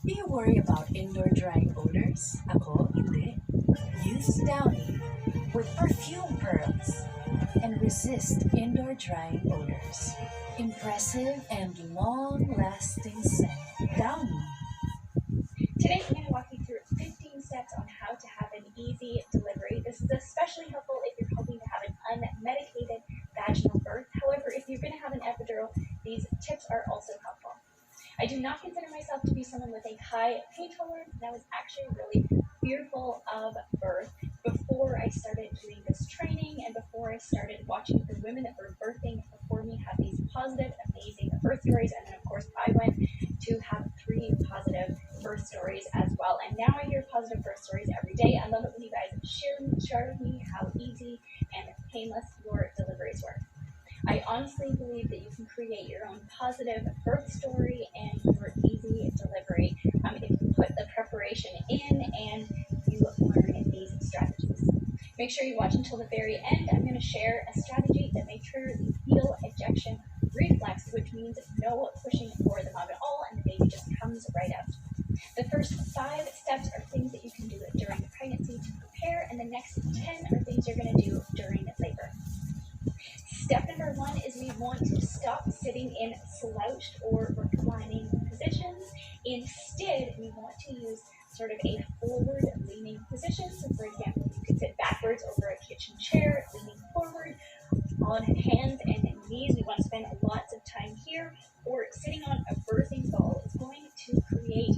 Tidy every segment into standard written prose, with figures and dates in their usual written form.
Do you worry about indoor drying odors? Ako, hindi. Use Downy with perfume pearls and resist indoor drying odors. Impressive and long-lasting scent. Downy. Today, I'm going to walk you through 15 steps on how to have an easy delivery. This is especially helpful if you're hoping to have an unmedicated vaginal birth. However, if you're going to have an epidural, these tips are also helpful. I do not consider myself to be someone with a high pain tolerance, and I was actually really fearful of birth before I started doing this training and before I started watching the women that were birthing before me have these positive, amazing birth stories. And then, of course, I went to have 3 positive birth stories as well. And now I hear positive birth stories every day. I love it when you guys share with me how easy and painless your deliveries were. I honestly believe that you can create your own positive birth story and your easy delivery if you put the preparation in and you learn these strategies. Make sure you watch until the very end. I'm going to share a strategy that may trigger the fetal ejection reflex, which means no pushing for the mom at all, and the baby just comes right out. The first 5 steps are things that you can do during pregnancy to prepare, and the next 10 are things you're going to do during labor. Step number 1 is we want to stop sitting in slouched or reclining positions. Instead, we want to use sort of a forward leaning position. So for example, you could sit backwards over a kitchen chair, leaning forward on hands and knees. We want to spend lots of time here, or sitting on a birthing ball is going to create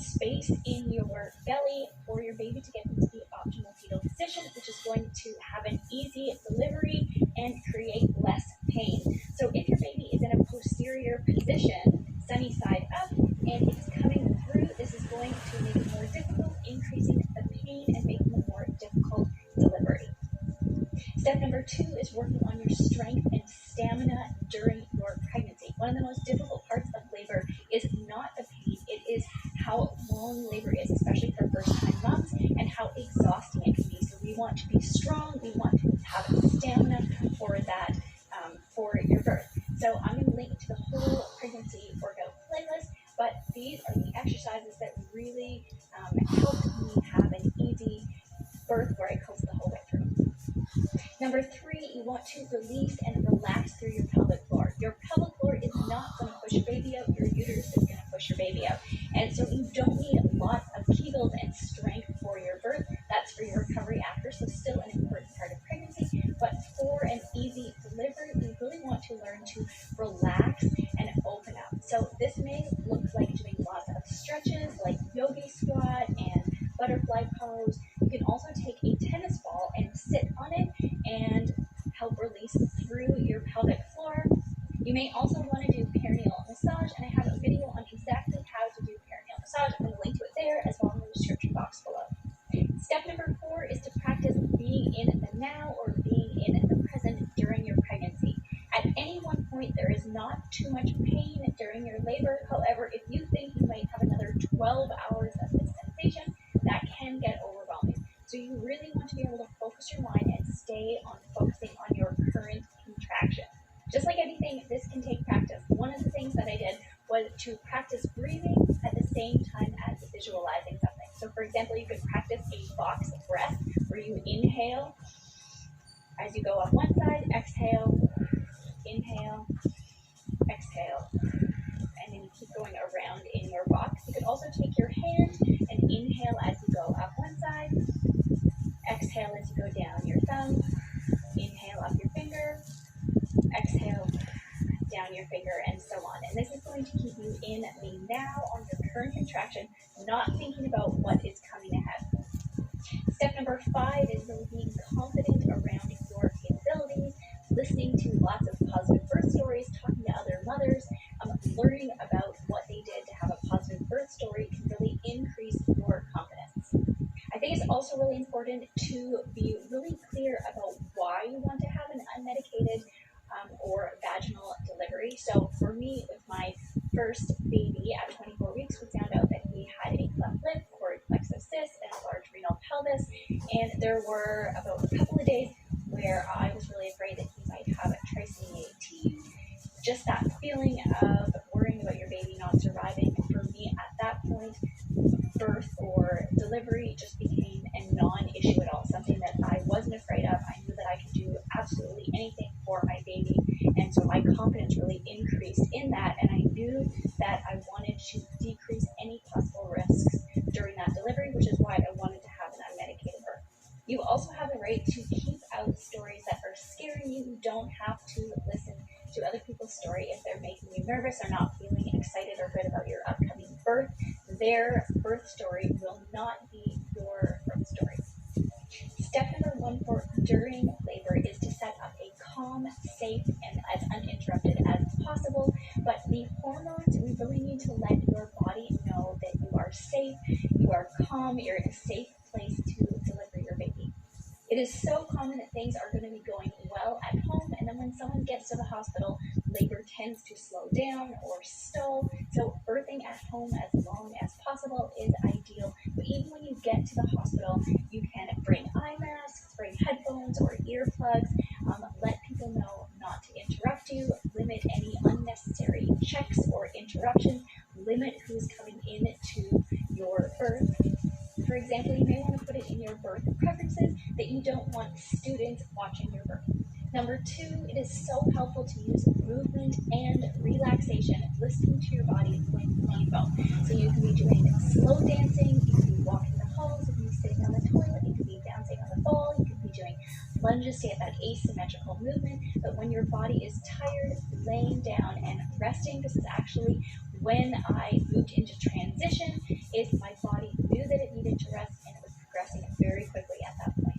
space in your belly for your baby to get into the optimal fetal position, which is going to have an easy delivery and create less pain. So if your baby is in a posterior position, sunny side up, and it's coming through, this is going to make it more difficult, increasing the pain and making a more difficult delivery. Step number 2 is working on your strength and stamina during your pregnancy. One of the most difficult parts of labor is not the pain, it is how long labor is, especially for first-time moms, and how exhausting it can be. So we want to be strong, we want to have stamina for that, for your birth. So I'm going to link to the whole pregnancy workout playlist, but these are the exercises that really helped me have an easy birth where I coached the whole way through. Number 3, you want to release and relax through your pelvic floor. Your pelvic floor is not going to push your baby out. Your uterus is going to push your baby out. And so you don't need lots of Kegels and strength for your birth. That's for your recovery after, so still an important part of pregnancy. But for an easy delivery, we really want to learn to relax and open up. So this may look like doing lots of stretches like yogi squat and butterfly pose. You can also take a tennis ball and sit on it and help release through your pelvic floor. You may also want to do perineal massage, and I have a video on exactly how to do perineal massage. I'm going to link to it there as well in the description box below. Step number 4 is to practice being in the now or being in the present during your pregnancy. At any one point, there is not too much pain during your labor. However, if you think you might have another 12 hours of this sensation, that can get overwhelming. So you really want to be able to focus your mind and stay on focusing on your current contraction. Just like anything, this can take practice. One of the things that I did was to practice breathing at the same time as visualizing something. So for example, you could practice a box breath where you inhale as you go up one side, exhale, inhale, exhale, and then you keep going around in your box. You could also take your hand and inhale as you go up one side, exhale as you go down your thumb, inhale up your finger, exhale down your finger, and so on. And this is going to keep you in the now on your current contraction, not thinking about what is coming ahead. Step number 5 is really being confident around your capabilities, listening to lots of positive birth stories, talking to other mothers, learning about what they did to have a positive birth story can really increase your confidence. I think it's also really important to be really clear about why you want to have an unmedicated or vaginal delivery. So for me, with my first baby at 24 weeks, we found out that he had a cleft lip, cord plexocyst, and a large renal pelvis. And there were about a couple of days where I was really afraid that he might have a trisomy 18. Just that feeling of worrying about your baby not surviving, for me at that point, decreased in that, and I knew that I wanted to decrease any possible risks during that delivery, which is why I wanted to have an unmedicated birth. You also have the right to keep out stories that are scaring you. You don't have to listen to other people's story if they're making you nervous or not feeling excited or good about your upcoming birth. Their birth story will not be your birth story. Step number 1 for during labor is to set up a calm, safe, and as uninterrupted as possible. But the hormones, we really need to let your body know that you are safe, you are calm, you're in a safe place to deliver your baby. It is so common that things are going to be going well at home, and then when someone gets to the hospital, labor tends to slow down or stall. So birthing at home as long as possible is ideal. But even when you get to the hospital, you can bring eye masks, bring headphones or earplugs. Let people know not to interrupt you. Limit any unnecessary checks or interruptions. Limit who's coming in to your birth. For example, you may want to put it in your birth preferences that you don't want students watching your birth. Number 2, it is so helpful to use movement and relaxation, listening to your body when you leave home. So you can be doing slow dancing, you can be walking the halls, you can be sitting on the toilet, you can be dancing on the ball, you can be doing lunges to get that asymmetrical movement. But when your body is tired, laying down and resting, this is actually when I moved into transition, is my body knew that it needed to rest and it was progressing very quickly at that point.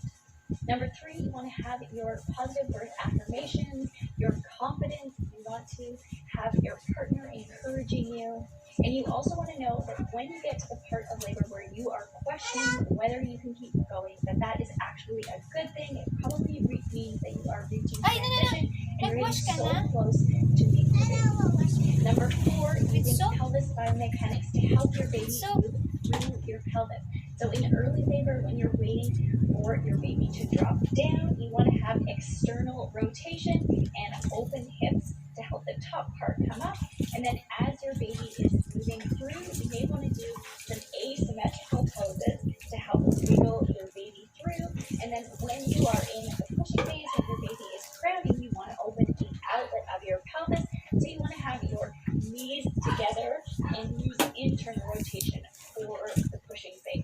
Number 3, you want to have your positive birth affirmations, your confidence. You want to have your partner encouraging you. And you also want to know that when you get to the part of labor where you are questioning whether you can keep going, that is actually a good thing. It probably means that you are reaching transition and you're getting so close to being the baby. Number 4, using pelvis biomechanics to help your baby move through your pelvis. So in early labor, when you're waiting for your baby to drop down, you want to have external rotation and open hips to help the top part come up. And then as your baby is moving through, you may want to do some asymmetrical poses to help wiggle your baby through. And then when you are in the pushing phase, when your baby is crowding, you want to open the outlet of your pelvis. So you want to have your knees together and use internal rotation for the pushing phase.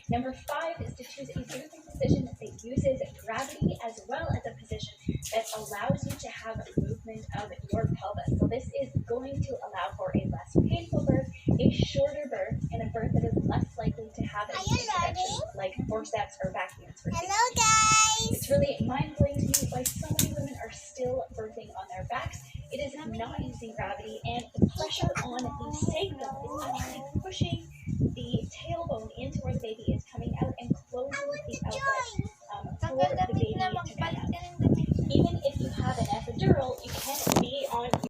Number 5 is to choose a birthing position that uses gravity as well as a position that allows you to have movement of your pelvis. So this is going to allow for a less painful birth, a shorter birth, and a birth that is less likely to have an intervention like forceps or vacuums. Hello, guys. It's really mind-blowing to me why so many women are still birthing on their backs. It is not using gravity, and the pressure on the sacrum is actually pushing the tailbone into where the baby is coming out and